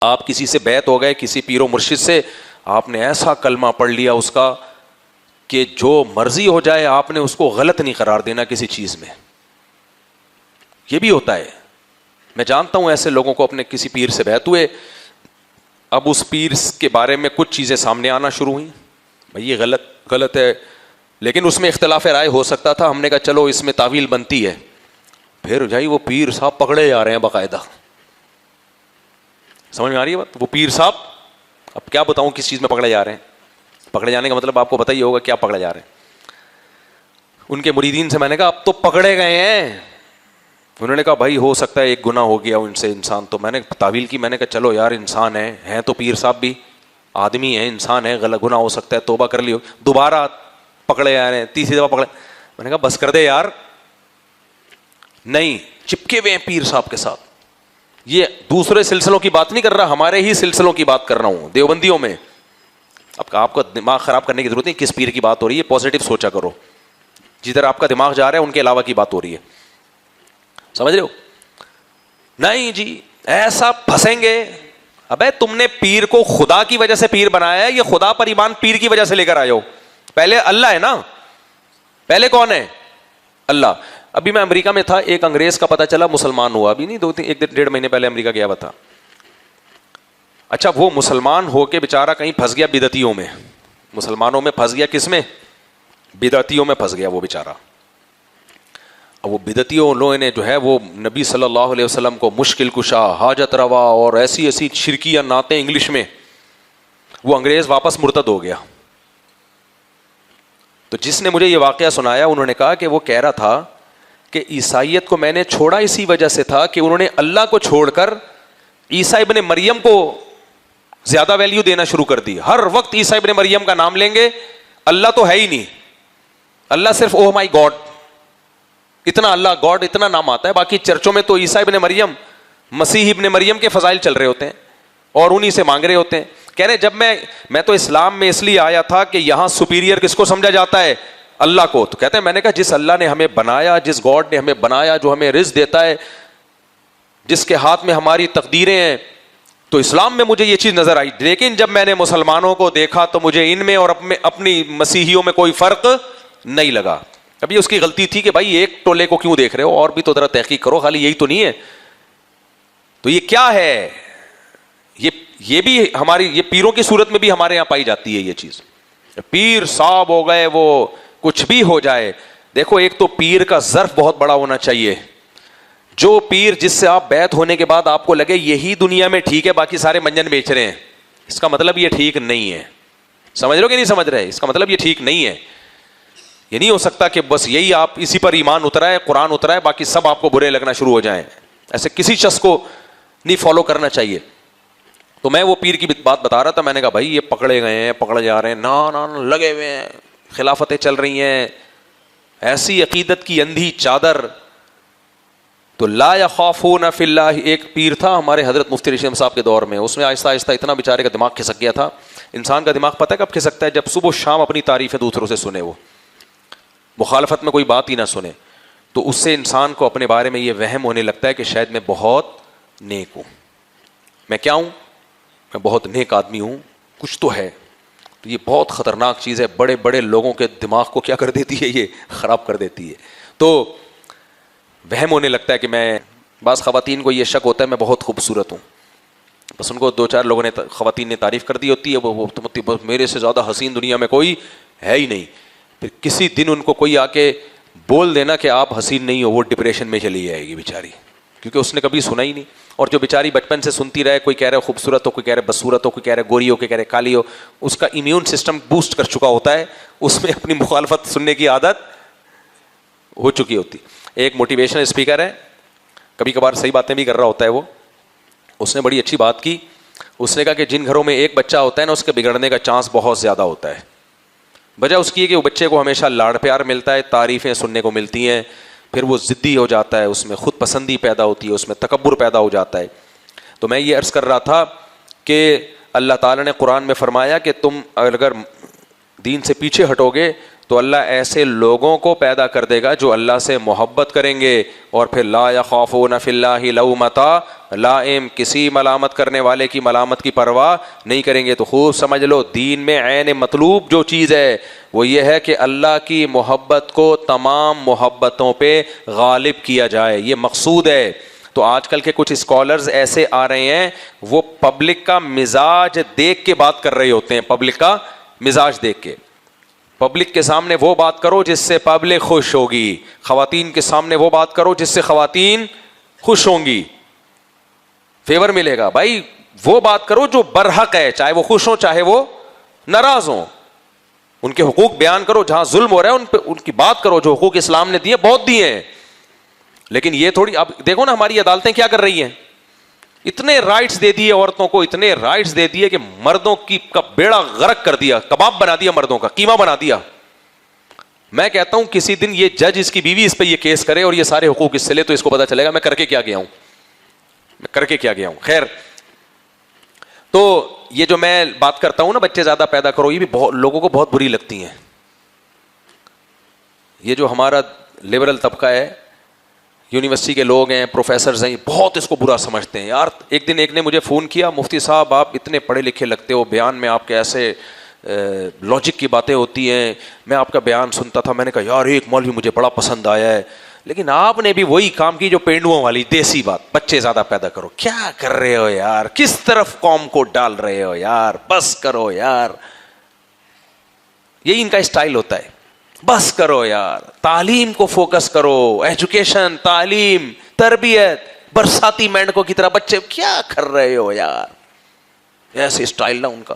آپ کسی سے بیعت ہو گئے, کسی پیر و مرشد سے, آپ نے ایسا کلمہ پڑھ لیا اس کا کہ جو مرضی ہو جائے آپ نے اس کو غلط نہیں قرار دینا کسی چیز میں. یہ بھی ہوتا ہے. میں جانتا ہوں ایسے لوگوں کو, اپنے کسی پیر سے بیعت ہوئے, اب اس پیر کے بارے میں کچھ چیزیں سامنے آنا شروع ہوئیں, بھائی یہ غلط ہے, لیکن اس میں اختلاف رائے ہو سکتا تھا. ہم نے کہا چلو اس میں تعویل بنتی ہے. پھر بھائی وہ پیر صاحب پکڑے جا رہے ہیں باقاعدہ. سمجھ میں آ رہی ہے بات؟ وہ پیر صاحب, اب کیا بتاؤں کس چیز میں پکڑے جا رہے ہیں. پکڑے جانے کا مطلب آپ کو پتہ ہی ہوگا کیا پکڑے جا رہے ہیں. ان کے مریدین سے میں نے کہا اب تو پکڑے گئے ہیں. انہوں نے کہا بھائی ہو سکتا ہے ایک گناہ ہو گیا ان سے انسان. تو میں نے تعویل کی, میں نے کہا چلو یار انسان ہیں تو پیر صاحب بھی آدمی ہیں, انسان ہے, غلط گناہ ہو سکتا ہے, توبہ کر لیو. دوبارہ پکڑے جا رہے ہیں, تیسری دفعہ پکڑے. میں نے کہا بس کر دے یار. نہیں, چپکے ہوئے ہیں پیر صاحب کے ساتھ. یہ دوسرے سلسلوں کی بات نہیں کر رہا, ہمارے ہی سلسلوں کی بات کر رہا ہوں, دیوبندیوں میں. اب آپ کو دماغ خراب کرنے کی ضرورت نہیں, کس پیر کی بات ہو رہی ہے, پازیٹو سوچا کرو. جدھر آپ کا دماغ جا رہا ہے ان کے علاوہ کی بات ہو رہی ہے. سمجھ رہے ہو؟ نہیں جی ایسا پھنسیں گے. ابے تم نے پیر کو خدا کی وجہ سے پیر بنایا ہے, یہ خدا پر ایمان پیر کی وجہ سے لے کر آئے ہو. پہلے اللہ ہے نا, پہلے کون ہے؟ اللہ. ابھی میں امریکہ میں تھا, ایک انگریز کا پتہ چلا مسلمان ہوا, ابھی نہیں 1-1.5 مہینے پہلے امریکہ گیا ہوا تھا. اچھا وہ مسلمان ہو کے بیچارہ کہیں پھنس گیا بدعتیوں میں. مسلمانوں میں پھنس گیا, کس میں؟ بدعتیوں میں پھنس گیا وہ بیچارہ. اب وہ بدعتیوں لوگوں نے جو ہے وہ نبی صلی اللہ علیہ وسلم کو مشکل کشا, حاجت روا اور ایسی ایسی شرکیاں نعتیں انگلش میں. وہ انگریز واپس مرتد ہو گیا. تو جس نے مجھے یہ واقعہ سنایا انہوں نے کہا کہ وہ کہہ رہا تھا کہ عیسائیت کو میں نے چھوڑا اسی وجہ سے تھا کہ انہوں نے اللہ کو چھوڑ کر عیسیٰ ابن مریم کو زیادہ ویلیو دینا شروع کر دی. ہر وقت عیسیٰ ابن مریم کا نام لیں گے, اللہ تو ہے ہی نہیں. اللہ صرف اوہ مائی گاڈ, اتنا اللہ گاڈ اتنا نام آتا ہے. باقی چرچوں میں تو عیسیٰ ابن مریم, مسیح ابن مریم کے فضائل چل رہے ہوتے ہیں اور انہی سے مانگ رہے ہوتے ہیں. کہہ رہے جب میں تو اسلام میں اس لیے آیا تھا کہ یہاں سپیریئر کس کو سمجھا جاتا ہے؟ اللہ کو. تو کہتے ہیں میں نے کہا جس اللہ نے ہمیں بنایا, جس گاڈ نے ہمیں بنایا, جو ہمیں رزق دیتا ہے, جس کے ہاتھ میں ہماری تقدیریں ہیں, تو اسلام میں مجھے یہ چیز نظر آئی. لیکن جب میں نے مسلمانوں کو دیکھا تو مجھے ان میں اور اپنی مسیحیوں میں کوئی فرق نہیں لگا. ابھی اس کی غلطی تھی کہ بھائی ایک ٹولے کو کیوں دیکھ رہے ہو, اور بھی تو ذرا تحقیق کرو, خالی یہی تو نہیں ہے. تو یہ کیا ہے؟ یہ بھی ہماری, یہ پیروں کی صورت میں بھی ہمارے یہاں پائی جاتی ہے یہ چیز. پیر صاحب ہو گئے, وہ کچھ بھی ہو جائے. دیکھو ایک تو پیر کا ظرف بہت بڑا ہونا چاہیے. جو پیر جس سے آپ بیعت ہونے کے بعد آپ کو لگے یہی دنیا میں ٹھیک ہے, باقی سارے منجن بیچ رہے ہیں, اس کا مطلب یہ ٹھیک نہیں ہے. سمجھ رہے ہو کہ نہیں سمجھ رہے؟ اس کا مطلب یہ ٹھیک نہیں ہے. یہ نہیں ہو سکتا کہ بس یہی آپ اسی پر ایمان اترا ہے, قرآن اترا ہے, باقی سب آپ کو برے لگنا شروع ہو جائیں. ایسے کسی شخص کو نہیں فالو کرنا چاہیے. تو میں وہ پیر کی بات بتا رہا تھا, میں نے کہا بھائی یہ پکڑے گئے ہیں, پکڑے جا رہے ہیں, نا لگے ہوئے ہیں, خلافتیں چل رہی ہیں, ایسی عقیدت کی اندھی چادر. تو لا یخافون فی اللہ. ایک پیر تھا ہمارے حضرت مفتی رشید صاحب کے دور میں, اس میں آہستہ آہستہ اتنا بیچارے کا دماغ کھسک گیا تھا. انسان کا دماغ پتہ ہے کب کھسکتا ہے؟ جب صبح و شام اپنی تعریفیں دوسروں سے سنے, وہ مخالفت میں کوئی بات ہی نہ سنے. تو اس سے انسان کو اپنے بارے میں یہ وہم ہونے لگتا ہے کہ شاید میں بہت نیک ہوں. میں کیا ہوں؟ میں بہت نیک آدمی ہوں, کچھ تو ہے. تو یہ بہت خطرناک چیز ہے, بڑے بڑے لوگوں کے دماغ کو کیا کر دیتی ہے, یہ خراب کر دیتی ہے. تو وہم ہونے لگتا ہے کہ میں, بعض خواتین کو یہ شک ہوتا ہے میں بہت خوبصورت ہوں, بس ان کو 2-4 لوگوں نے خواتین نے تعریف کر دی ہوتی ہے, وہ میرے سے زیادہ حسین دنیا میں کوئی ہے ہی نہیں. پھر کسی دن ان کو کوئی آ کے بول دینا کہ آپ حسین نہیں ہو, وہ ڈپریشن میں چلی جائے گی بیچاری, کیونکہ اس نے کبھی سنا ہی نہیں. اور جو بیچاری بچپن سے سنتی رہے, کوئی کہہ رہے خوبصورت ہو, کوئی کہہ رہے بدصورت ہو, کوئی کہہ رہے گوری ہو, کوئی کہہ رہے کالی ہو, اس کا امیون سسٹم بوسٹ کر چکا ہوتا ہے, اس میں اپنی مخالفت سننے کی عادت ہو چکی ہوتی. ایک موٹیویشنل اسپیکر ہے, کبھی کبھار صحیح باتیں بھی کر رہا ہوتا ہے وہ, اس نے بڑی اچھی بات کی. اس نے کہا کہ جن گھروں میں ایک بچہ ہوتا ہے نا, اس کے بگڑنے کا چانس بہت زیادہ ہوتا ہے. وجہ اس کی ہے کہ وہ بچے کو ہمیشہ لاڑ پیار ملتا ہے, تعریفیں سننے کو ملتی ہیں, پھر وہ ضدی ہو جاتا ہے, اس میں خود پسندی پیدا ہوتی ہے, اس میں تکبر پیدا ہو جاتا ہے. تو میں یہ عرض کر رہا تھا کہ اللہ تعالیٰ نے قرآن میں فرمایا کہ تم اگر دین سے پیچھے ہٹو گے تو اللہ ایسے لوگوں کو پیدا کر دے گا جو اللہ سے محبت کریں گے، اور پھر لا یخافون فی اللہ لومۃ لائم، کسی ملامت کرنے والے کی ملامت کی پرواہ نہیں کریں گے۔ تو خوب سمجھ لو، دین میں عین مطلوب جو چیز ہے وہ یہ ہے کہ اللہ کی محبت کو تمام محبتوں پہ غالب کیا جائے، یہ مقصود ہے۔ تو آج کل کے کچھ اسکالرز ایسے آ رہے ہیں، وہ پبلک کا مزاج دیکھ کے بات کر رہے ہوتے ہیں، پبلک کا مزاج دیکھ کے۔ پبلک کے سامنے وہ بات کرو جس سے پبلک خوش ہوگی، خواتین کے سامنے وہ بات کرو جس سے خواتین خوش ہوں گی، فیور ملے گا۔ بھائی وہ بات کرو جو برحق ہے، چاہے وہ خوش ہوں چاہے وہ ناراض ہوں، ان کے حقوق بیان کرو، جہاں ظلم ہو رہا ہے ان کی بات کرو، جو حقوق اسلام نے دیے بہت دیے ہیں۔ لیکن یہ تھوڑی، اب دیکھو نا ہماری عدالتیں کیا کر رہی ہیں، اتنے رائٹس دے دیے عورتوں کو، اتنے رائٹس دے دیے کہ مردوں کی کا بیڑا غرق کر دیا، کباب بنا دیا، مردوں کا قیمہ بنا دیا۔ میں کہتا ہوں کسی دن یہ جج اس کی بیوی اس پہ یہ کیس کرے اور یہ سارے حقوق اس سے لے، تو اس کو پتا چلے گا میں کر کے کیا گیا ہوں، میں کر کے کیا گیا ہوں۔ خیر، تو یہ جو میں بات کرتا ہوں نا بچے زیادہ پیدا کرو، یہ بھی بہت لوگوں کو بہت بری لگتی ہیں۔ یہ جو ہمارا لبرل طبقہ ہے، یونیورسٹی کے لوگ ہیں، پروفیسرز ہیں، بہت اس کو برا سمجھتے ہیں۔ یار ایک دن ایک نے مجھے فون کیا، مفتی صاحب آپ اتنے پڑھے لکھے لگتے ہو، بیان میں آپ کے ایسے لاجک کی باتیں ہوتی ہیں، میں آپ کا بیان سنتا تھا، میں نے کہا یار ایک مولوی مجھے بڑا پسند آیا ہے، لیکن آپ نے بھی وہی کام کی جو پینڈوؤں والی دیسی بات، بچے زیادہ پیدا کرو۔ کیا کر رہے ہو یار، کس طرف قوم کو ڈال رہے ہو یار، بس کرو یار۔ یہی ان کا اسٹائل ہوتا ہے، بس کرو یار، تعلیم کو فوکس کرو، ایجوکیشن، تعلیم، تربیت، برساتی مینڈکوں کی طرح بچے کیا کر رہے ہو یار، ایسے اسٹائل نا ان کا۔